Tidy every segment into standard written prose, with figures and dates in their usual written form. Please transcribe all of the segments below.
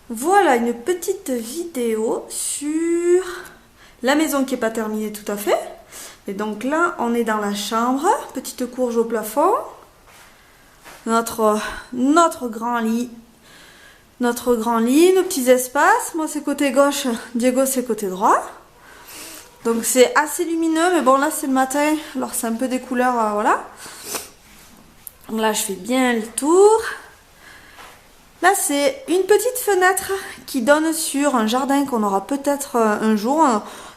Voilà une petite vidéo sur la maison qui n'est pas terminée tout à fait. Et donc là, on est dans la chambre, petite courge au plafond, notre grand lit, nos petits espaces. Moi c'est côté gauche, Diego c'est côté droit. Donc c'est assez lumineux, mais bon là c'est le matin, alors c'est un peu des couleurs, voilà. Donc là je fais bien le tour. Là, c'est une petite fenêtre qui donne sur un jardin qu'on aura peut-être un jour.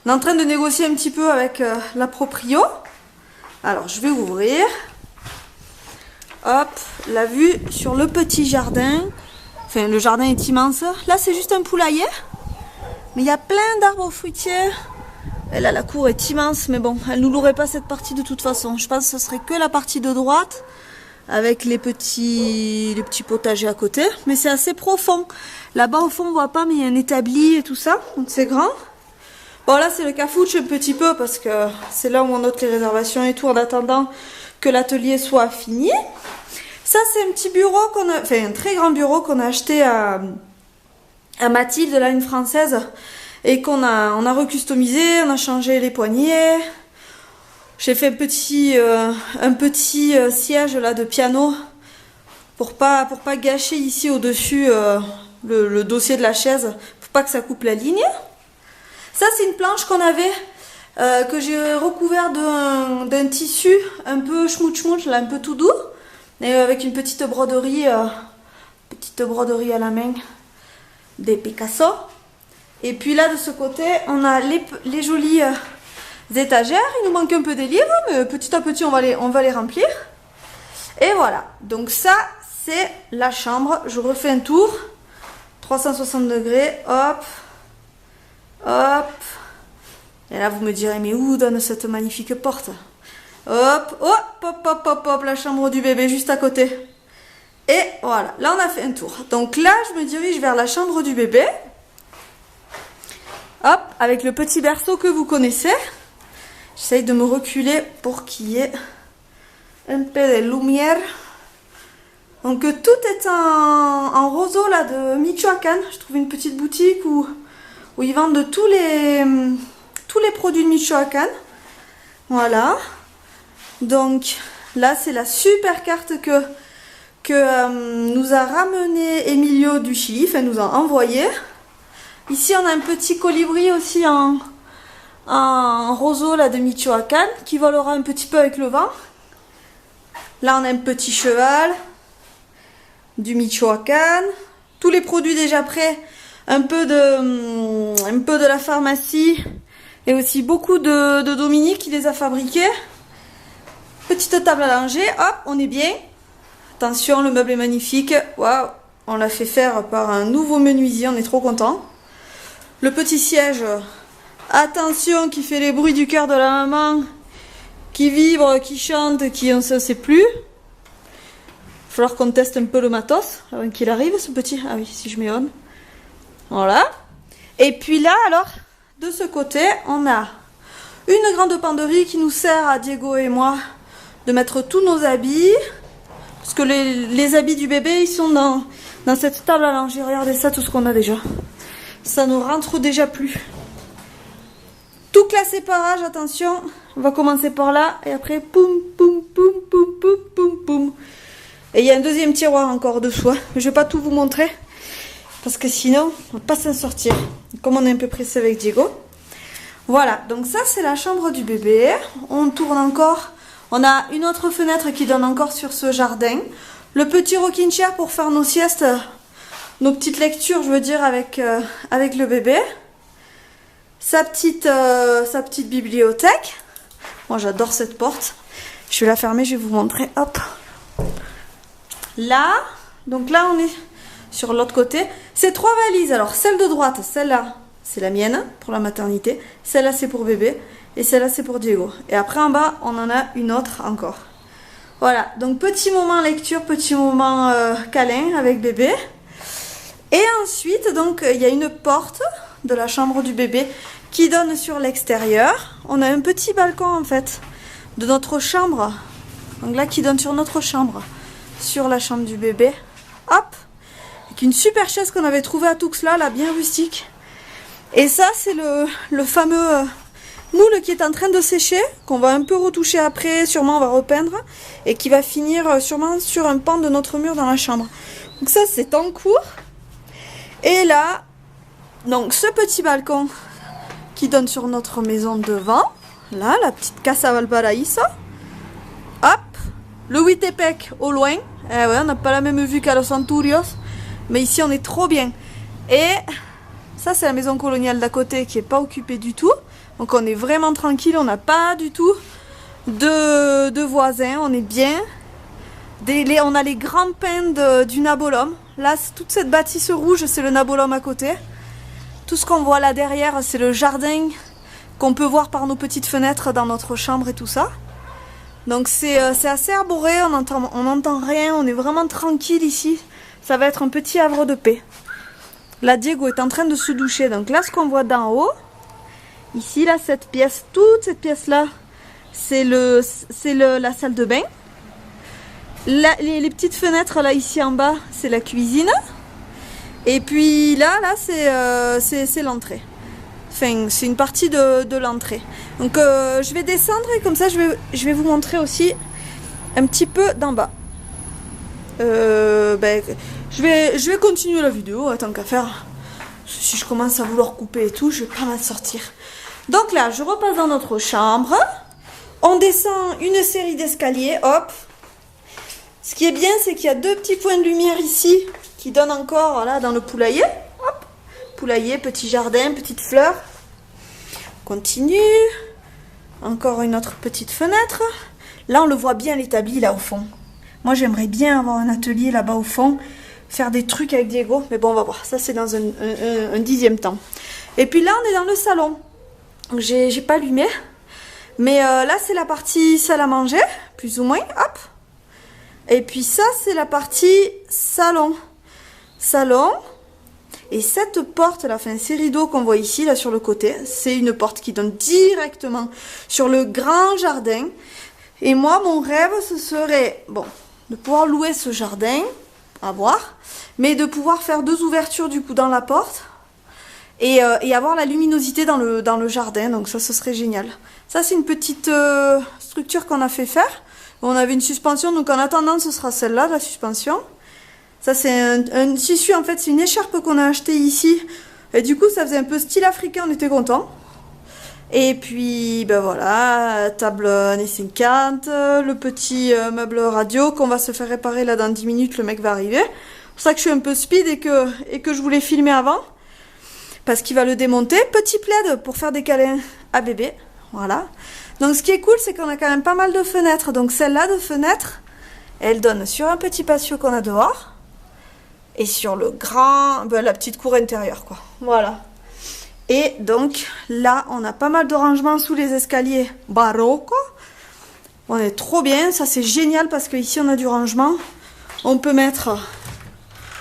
On est en train de négocier un petit peu avec la proprio. Alors, je vais ouvrir. Hop, la vue sur le petit jardin. Enfin, le jardin est immense. Là, c'est juste un poulailler. Mais il y a plein d'arbres fruitiers. Et là, la cour est immense. Mais bon, elle ne nous louerait pas cette partie de toute façon. Je pense que ce serait que la partie de droite, avec les petits potagers à côté, mais c'est assez profond. Là-bas au fond on voit pas, mais il y a un établi et tout ça, donc c'est grand. Bon là c'est le cafouche un petit peu parce que c'est là où on note les réservations et tout en attendant que l'atelier soit fini. Ça c'est un petit bureau un très grand bureau qu'on a acheté à Mathilde, là une française, et on a recustomisé, on a changé les poignées. J'ai fait un petit siège là de piano pour pas gâcher ici au-dessus le dossier de la chaise, pour pas que ça coupe la ligne. Ça c'est une planche qu'on avait, que j'ai recouvert d'un tissu un peu schmout là, un peu tout doux, et avec une petite broderie à la main des Picasso. Et puis là de ce côté on a les jolies étagères. Il nous manque un peu des livres, mais petit à petit on va les remplir. Et voilà, donc ça c'est la chambre. Je refais un tour 360 degrés, hop hop, et là vous me direz mais où donne cette magnifique porte? Hop hop hop hop hop hop, la chambre du bébé juste à côté. Et voilà, là on a fait un tour. Donc là je me dirige vers la chambre du bébé, hop, avec le petit berceau que vous connaissez. J'essaye de me reculer pour qu'il y ait un peu de lumière. Donc tout est en roseau là de Michoacán. Je trouve une petite boutique où ils vendent tous les produits de Michoacán. Voilà. Donc là c'est la super carte que nous a ramené Emilio du Chili, enfin nous a envoyé. Ici on a un petit colibri aussi en roseau là de Michoacán qui volera un petit peu avec le vent. Là on a un petit cheval du Michoacán, tous les produits déjà prêts, un peu de la pharmacie et aussi beaucoup de Dominique qui les a fabriqués. Petite table à langer, hop, on est bien. Attention, le meuble est magnifique. Waouh, on l'a fait faire par un nouveau menuisier, on est trop content. Le petit siège, attention, qui fait les bruits du cœur de la maman, qui vibre, qui chante, qui on ne sait plus. Il va falloir qu'on teste un peu le matos avant qu'il arrive, ce petit. Ah oui, si je m'éonne. Voilà. Et puis là, alors, de ce côté, on a une grande penderie qui nous sert à Diego et moi de mettre tous nos habits. Parce que les habits du bébé, ils sont dans cette table à langer. Regardez ça, tout ce qu'on a déjà. Ça nous rentre déjà plus. Tout classé par âge, attention. On va commencer par là et après poum poum poum poum poum poum poum. Et il y a un deuxième tiroir encore dessous. Je vais pas tout vous montrer parce que sinon on va pas s'en sortir. Comme on est un peu pressé avec Diego. Voilà, donc ça c'est la chambre du bébé. On tourne encore. On a une autre fenêtre qui donne encore sur ce jardin. Le petit rocking chair pour faire nos siestes, nos petites lectures, je veux dire, avec le bébé. Sa petite bibliothèque. Moi j'adore cette porte. Je vais la fermer, je vais vous montrer. Hop. Là, donc là on est sur l'autre côté. C'est 3 valises. Alors celle de droite, celle-là, c'est la mienne pour la maternité. Celle-là c'est pour bébé. Et celle-là c'est pour Diego. Et après en bas, on en a une autre encore. Voilà, donc petit moment lecture, petit moment câlin avec bébé. Et ensuite, donc il y a une porte de la chambre du bébé qui donne sur l'extérieur. On a un petit balcon en fait de notre chambre. Donc là qui donne sur notre chambre, sur la chambre du bébé. Hop, Une super chaise qu'on avait trouvée à Tuxtla, là, bien rustique. Et ça, c'est le fameux moule qui est en train de sécher, qu'on va un peu retoucher après, sûrement on va repeindre, et qui va finir sûrement sur un pan de notre mur dans la chambre. Donc ça, c'est en cours. Et là, donc ce petit balcon qui donne sur notre maison devant, là, la petite Casa Valparaíso. Hop, le Huitepec au loin. Eh ouais, on n'a pas la même vue qu'à Los Anturios, mais ici on est trop bien. Et ça, c'est la maison coloniale d'à côté qui n'est pas occupée du tout. Donc on est vraiment tranquille, on n'a pas du tout de voisins, on est bien. On a les grands pins du Nabolum. Là, toute cette bâtisse rouge, c'est le Nabolum à côté. Tout ce qu'on voit là derrière, c'est le jardin qu'on peut voir par nos petites fenêtres dans notre chambre et tout ça. Donc c'est assez arboré, on n'entend rien, on est vraiment tranquille ici. Ça va être un petit havre de paix. Là, Diego est en train de se doucher. Donc là, ce qu'on voit d'en haut, ici, là, cette pièce, toute cette pièce-là, c'est la salle de bain. Là, les petites fenêtres, là, ici en bas, c'est la cuisine. Et puis là c'est l'entrée. Enfin, c'est une partie de l'entrée. Donc, je vais descendre et comme ça, je vais vous montrer aussi un petit peu d'en bas. Je vais continuer la vidéo, tant qu'à faire. Si je commence à vouloir couper et tout, je vais pas m'en sortir. Donc là, je repasse dans notre chambre. On descend une série d'escaliers, hop. Ce qui est bien, c'est qu'il y a deux petits points de lumière ici qui donnent encore là dans le poulailler. Hop. Poulailler, petit jardin, petites fleurs. Continue. Encore une autre petite fenêtre. Là, on le voit bien l'établi là au fond. Moi, j'aimerais bien avoir un atelier là-bas au fond, faire des trucs avec Diego. Mais bon, on va voir. Ça, c'est dans un dixième temps. Et puis là, on est dans le salon. J'ai pas allumé. Mais là, c'est la partie salle à manger, plus ou moins. Hop. Et puis ça, c'est la partie salon. Salon. Et cette porte là, enfin ces rideaux qu'on voit ici, là sur le côté, c'est une porte qui donne directement sur le grand jardin. Et moi, mon rêve, ce serait, bon, de pouvoir louer ce jardin, à voir, mais de pouvoir faire deux ouvertures du coup dans la porte et avoir la luminosité dans le jardin. Donc ça, ce serait génial. Ça, c'est une petite structure qu'on a fait faire. On avait une suspension, donc en attendant, ce sera celle-là, la suspension. Ça, c'est un tissu, en fait, c'est une écharpe qu'on a acheté ici. Et du coup, ça faisait un peu style africain, on était contents. Et puis, ben voilà, table années 50, le petit meuble radio qu'on va se faire réparer là dans 10 minutes, le mec va arriver. C'est pour ça que je suis un peu speed et que je voulais filmer avant. Parce qu'il va le démonter. Petit plaid pour faire des câlins à bébé. Voilà. Donc ce qui est cool, c'est qu'on a quand même pas mal de fenêtres. Donc celle-là de fenêtre, elle donne sur un petit patio qu'on a dehors. Et sur le grand, ben, la petite cour intérieure, quoi. Voilà. Et donc là, on a pas mal de rangements sous les escaliers barocco. On est trop bien. Ça, c'est génial parce qu'ici, on a du rangement. On peut mettre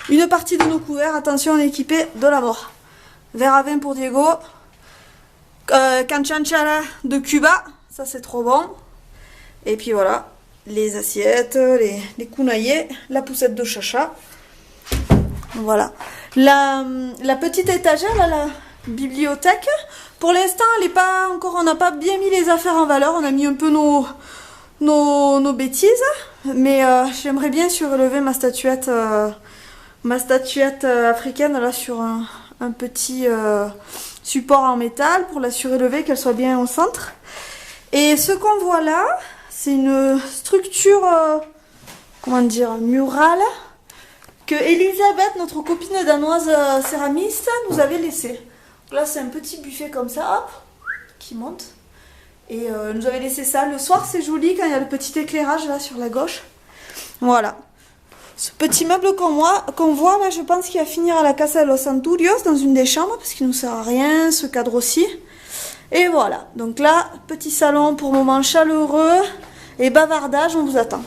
une partie de nos couverts. Attention, on est équipé de la mort. Verre à vin pour Diego. Canchanchara de Cuba. Ça, c'est trop bon. Et puis voilà, les assiettes, les counaillers, la poussette de chacha. Voilà. La petite étagère, là, la bibliothèque, pour l'instant, elle est pas encore, on n'a pas bien mis les affaires en valeur. On a mis un peu nos bêtises. Mais j'aimerais bien surélever ma statuette africaine, là, sur un petit support en métal pour la surélever, qu'elle soit bien au centre. Et ce qu'on voit là, c'est une structure, comment dire, murale, que Elisabeth, notre copine danoise céramiste, nous avait laissée. Là, c'est un petit buffet comme ça, hop, qui monte. Et nous avait laissé ça. Le soir, c'est joli quand il y a le petit éclairage là sur la gauche. Voilà. Ce petit meuble qu'on voit là, je pense qu'il va finir à la Casa de los Anturios, dans une des chambres, parce qu'il ne nous sert à rien, ce cadre aussi. Et voilà, donc là, petit salon pour moment chaleureux et bavardage, on vous attend.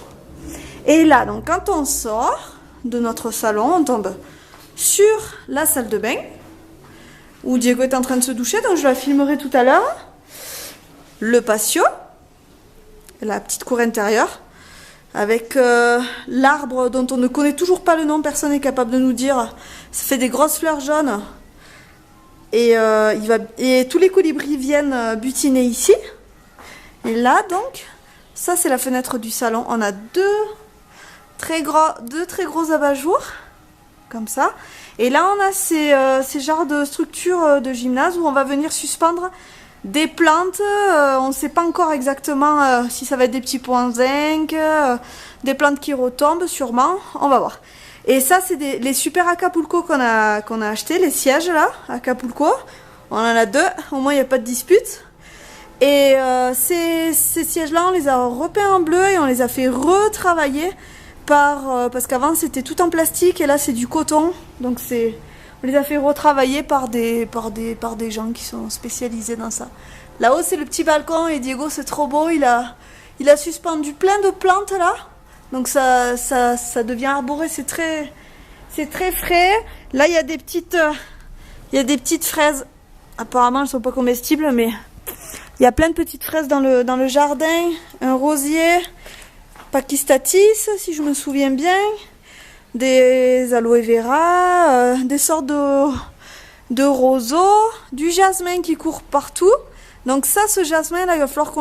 Et là, donc quand on sort de notre salon, on tombe sur la salle de bain, où Diego est en train de se doucher, donc je la filmerai tout à l'heure. Le patio, la petite cour intérieure. avec l'arbre dont on ne connaît toujours pas le nom, personne n'est capable de nous dire. Ça fait des grosses fleurs jaunes. Et tous les colibris viennent butiner ici. Et là, donc, ça c'est la fenêtre du salon. On a deux très gros abat-jours, comme ça. Et là, on a ces genres de structures de gymnase où on va venir suspendre des plantes. On ne sait pas encore exactement si ça va être des petits pots en zinc, des plantes qui retombent sûrement. On va voir. Et ça, c'est les super Acapulco qu'on a acheté, les sièges là, Acapulco. On en a deux, au moins il n'y a pas de dispute. Et ces sièges-là, on les a repeints en bleu et on les a fait retravailler parce qu'avant c'était tout en plastique et là c'est du coton. Donc on les a fait retravailler par des gens qui sont spécialisés dans ça. Là-haut c'est le petit balcon et Diego c'est trop beau, il a suspendu plein de plantes là. Donc ça devient arboré, c'est très frais. Là il y a des petites fraises. Apparemment elles sont pas comestibles, mais il y a plein de petites fraises dans le jardin. Un rosier, Pakistatis si je me souviens bien. Des aloe vera, des sortes de roseaux, du jasmin qui court partout. Donc ça, ce jasmin là, il va falloir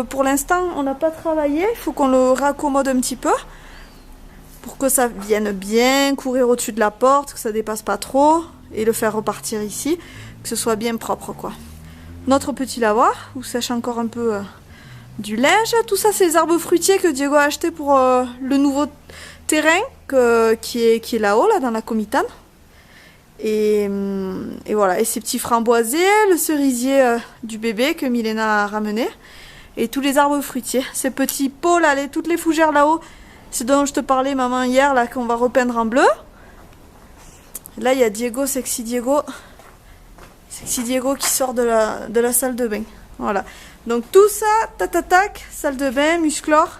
pour l'instant, on n'a pas travaillé, il faut qu'on le raccommode un petit peu pour que ça vienne bien courir au-dessus de la porte, que ça dépasse pas trop et le faire repartir ici, que ce soit bien propre quoi. Notre petit lavoir où sèche encore un peu du linge. Tout ça, c'est les arbres fruitiers que Diego a acheté pour le nouveau terrain qui est là-haut, là, dans la comitane. Et voilà, et ces petits framboisiers, le cerisier du bébé que Milena a ramené, et tous les arbres fruitiers. Ces petits pots là, toutes les fougères là-haut, c'est dont je te parlais maman hier, là, qu'on va repeindre en bleu. Là, il y a Diego, Sexy Diego qui sort de la salle de bain. Voilà. Donc tout ça, tac, salle de bain, musclore.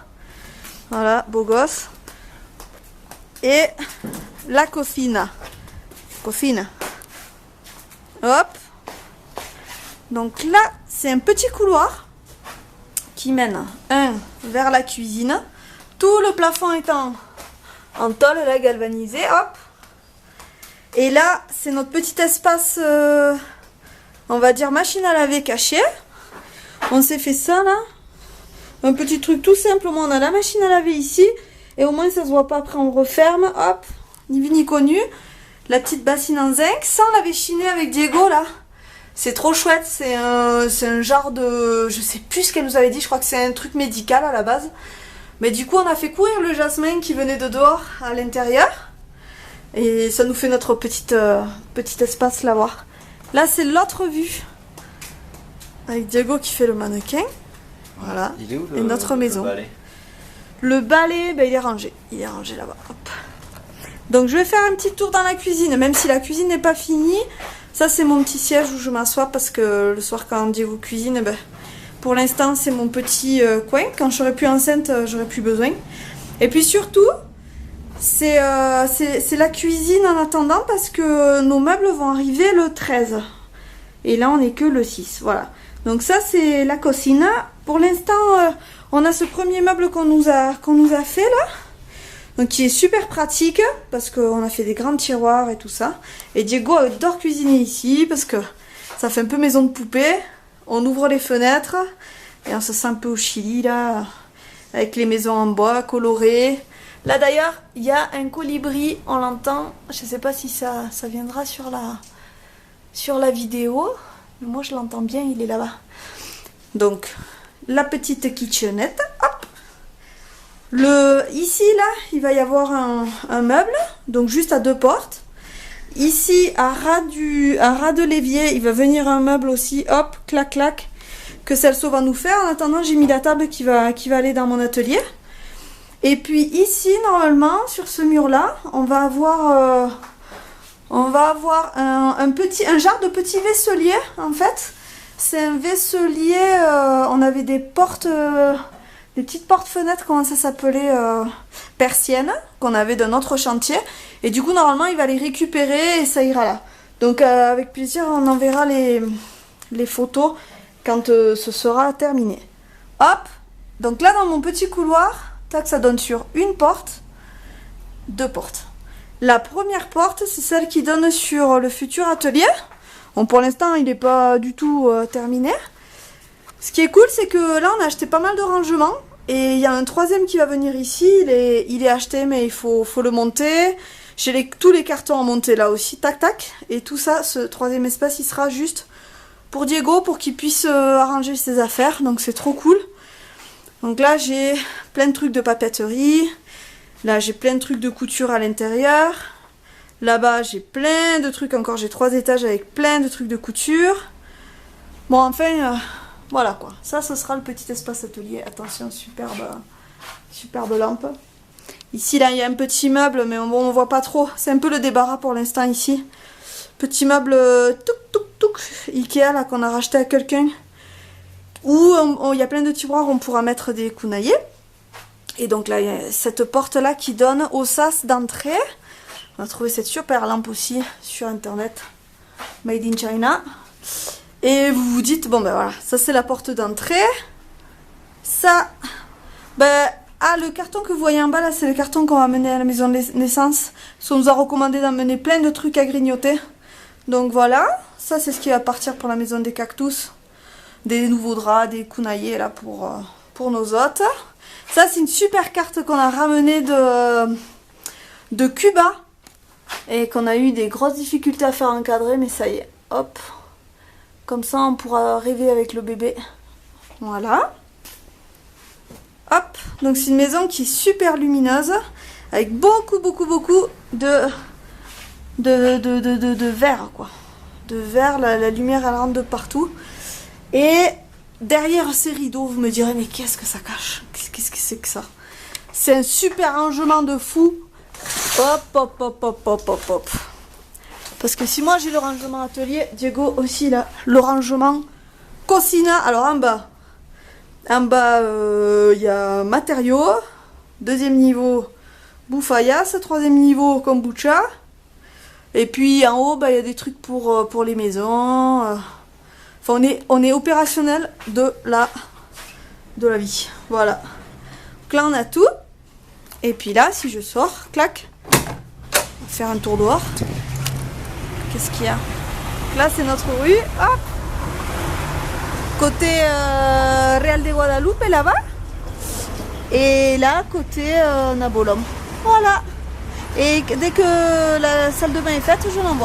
Voilà, beau gosse. Et la cocina. Hop. Donc là, c'est un petit couloir qui mène vers la cuisine. Tout le plafond est en tôle, là, galvanisé. Hop. Et là, c'est notre petit espace, on va dire machine à laver cachée. On s'est fait ça là. Un petit truc tout simplement. On a la machine à laver ici. Et au moins ça se voit pas. Après on referme. Hop. Ni vu ni connu. La petite bassine en zinc. Ça on l'avait chiné avec Diego là. C'est trop chouette. C'est un genre de... Je sais plus ce qu'elle nous avait dit. Je crois que c'est un truc médical à la base. Mais du coup on a fait courir le jasmin qui venait de dehors à l'intérieur. Et ça nous fait notre petit espace lavoir. Là c'est l'autre vue. Avec Diego qui fait le mannequin. Voilà. Il est où et notre maison. Le balai, ben, il est rangé. Il est rangé là-bas. Donc je vais faire un petit tour dans la cuisine. Même si la cuisine n'est pas finie. Ça c'est mon petit siège où je m'assois. Parce que le soir quand Diego cuisine, ben, pour l'instant c'est mon petit coin. Quand je serai plus enceinte, j'aurai plus besoin. Et puis surtout, c'est la cuisine en attendant. Parce que nos meubles vont arriver le 13. Et là on n'est que le 6. Voilà. Donc ça c'est la cocina. Pour l'instant on a ce premier meuble qu'on nous a fait là. Donc qui est super pratique parce qu'on a fait des grands tiroirs et tout ça. Et Diego adore cuisiner ici parce que ça fait un peu maison de poupée. On ouvre les fenêtres et on se sent un peu au Chili là. Avec les maisons en bois colorées. Là d'ailleurs il y a un colibri, on l'entend. Je sais pas si ça viendra sur la vidéo. Mais moi je l'entends bien, il est là-bas. Donc, la petite kitchenette. Hop. Ici, là, il va y avoir un meuble. Donc, juste à 2 portes. Ici, à ras de l'évier, il va venir un meuble aussi. Hop, clac, clac. Que Celso va nous faire. En attendant, j'ai mis la table qui va aller dans mon atelier. Et puis, ici, normalement, sur ce mur-là, on va avoir un genre de petit vaisselier en fait. C'est un vaisselier, on avait des portes, des petites portes-fenêtres, comment ça s'appelait, persiennes, qu'on avait d'un autre chantier. Et du coup normalement il va les récupérer et ça ira là. Donc avec plaisir on enverra les photos quand ce sera terminé. Hop, donc là dans mon petit couloir, Tac, ça donne sur une porte, deux portes. La première porte, c'est celle qui donne sur le futur atelier. Bon, pour l'instant, il n'est pas du tout terminé. Ce qui est cool, c'est que là, on a acheté pas mal de rangements. Et il y a un troisième qui va venir ici. Il est acheté, mais il faut le monter. J'ai tous les cartons à monter là aussi. Tac, tac. Et tout ça, ce troisième espace, il sera juste pour Diego, pour qu'il puisse arranger ses affaires. Donc, c'est trop cool. Donc là, j'ai plein de trucs de papeterie. Là, j'ai plein de trucs de couture à l'intérieur. Là-bas, j'ai plein de trucs encore. J'ai 3 étages avec plein de trucs de couture. Bon, enfin, voilà quoi. Ça, ce sera le petit espace atelier. Attention, superbe lampe. Ici, là, il y a un petit meuble, mais bon, on voit pas trop. C'est un peu le débarras pour l'instant ici. Petit meuble touk Ikea, là, qu'on a racheté à quelqu'un. Où il y a plein de tiroirs, on pourra mettre des kunayés. Et donc là, il y a cette porte-là qui donne au sas d'entrée. On a trouvé cette super lampe aussi sur internet. Made in China. Et vous vous dites, bon ben voilà, ça c'est la porte d'entrée. Ça, ben, le carton que vous voyez en bas là, c'est le carton qu'on va mener à la maison de naissance. Parce qu'on nous a recommandé d'emmener plein de trucs à grignoter. Donc voilà, ça c'est ce qui va partir pour la maison des cactus. Des nouveaux draps, des kunayés là pour nos hôtes. Ça c'est une super carte qu'on a ramenée de Cuba. Et qu'on a eu des grosses difficultés à faire encadrer, mais ça y est, hop. Comme ça on pourra rêver avec le bébé. Voilà. Hop, donc c'est une maison qui est super lumineuse. Avec beaucoup de verre quoi. De verre, la lumière elle rentre de partout. Et derrière ces rideaux, vous me direz, mais qu'est-ce que ça cache? Qu'est-ce que c'est que ça? C'est un super rangement de fou. Hop. Parce que si moi j'ai le rangement atelier, Diego aussi il a le rangement cocina. Alors en bas, il y a matériaux. Deuxième niveau, bouffayas. Troisième niveau, kombucha. Et puis en haut, il y a des trucs pour les maisons. Enfin, on est opérationnel de la vie. Voilà. Donc là, on a tout. Et puis là, si je sors, clac, on va faire un tour dehors. Qu'est-ce qu'il y a? Donc là, c'est notre rue. Hop. Côté Real de Guadalupe, là-bas. Et là, côté Nabolom. Voilà. Et dès que la salle de bain est faite, je l'envoie.